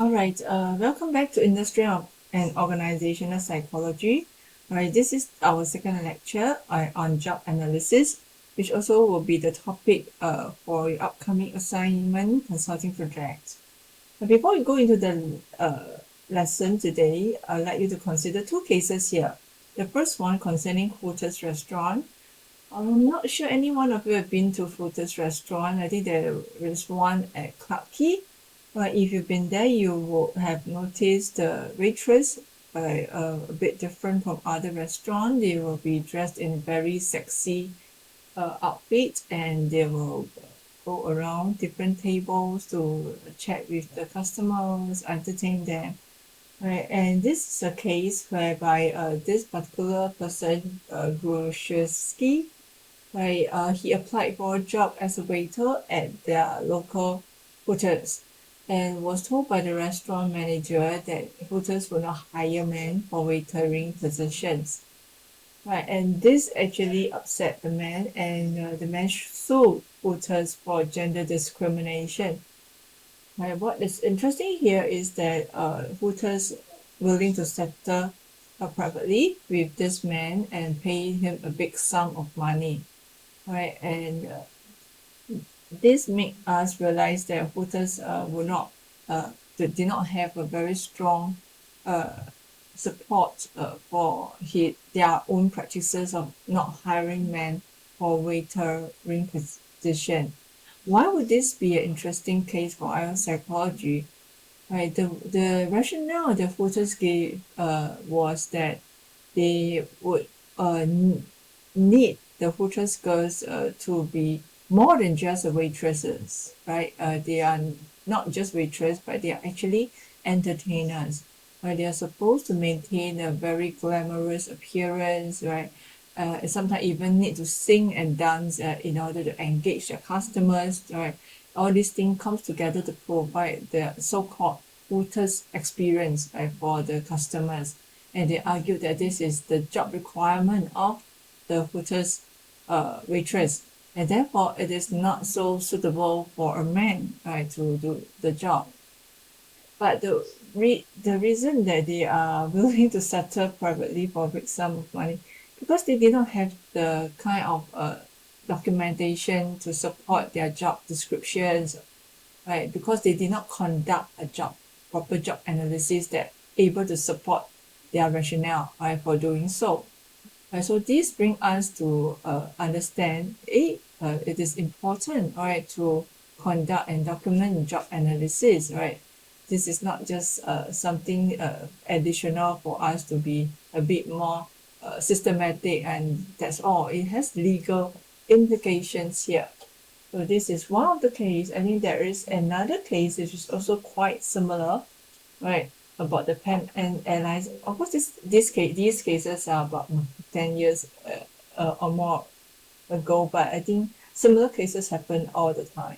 Alright, welcome back to Industrial and Organizational Psychology. Alright, this is our second lecture on job analysis, which also will be the topic for your upcoming assignment consulting project. But before we go into the lesson today, I'd like you to consider two cases here. The first one concerning Hooters restaurant. I'm not sure any one of you have been to Hooters restaurant. I think there is one at Clarke Quay. But if you've been there, you will have noticed the waitress a bit different from other restaurants. They will be dressed in very sexy outfit, and they will go around different tables to chat with the customers, entertain them. Right, and this is a case whereby this particular person, Gruszewski, right, he applied for a job as a waiter at their local Hooters and was told by the restaurant manager that Hooters will not hire men for waitering positions. Right, and this actually upset the man, and the man sued Hooters for gender discrimination. Right, what is interesting here is that Hooters willing to settle privately with this man and pay him a big sum of money. Right, and this make us realize that Hooters will not did not have a very strong support for their own practices of not hiring men for waitering position. Why would this be an interesting case for our psychology? Right, the rationale the Hooters gave was that they would need the Hooters girls to be more than just waitresses, right? They are not just waitress, but they are actually entertainers. Right? They are supposed to maintain a very glamorous appearance, right? Sometimes even need to sing and dance in order to engage their customers, right? All these things comes together to provide the so-called Hooters experience, right, for the customers. And they argue that this is the job requirement of the Hooters waitress, and therefore it is not so suitable for a man, right, to do the job. But the reason that they are willing to settle privately for a big sum of money, because they did not have the kind of documentation to support their job descriptions, right? Because they did not conduct a proper job analysis that able to support their rationale, right, for doing so. Right, so this brings us to understand it is important, right, to conduct and document job analysis, right. This is not just something additional for us to be a bit more systematic and that's all. It has legal implications here. So this is one of the case. I think there is another case which is also quite similar, right, about the Pan and Airlines. Of course, these cases are about 10 years or more ago, but I think similar cases happen all the time.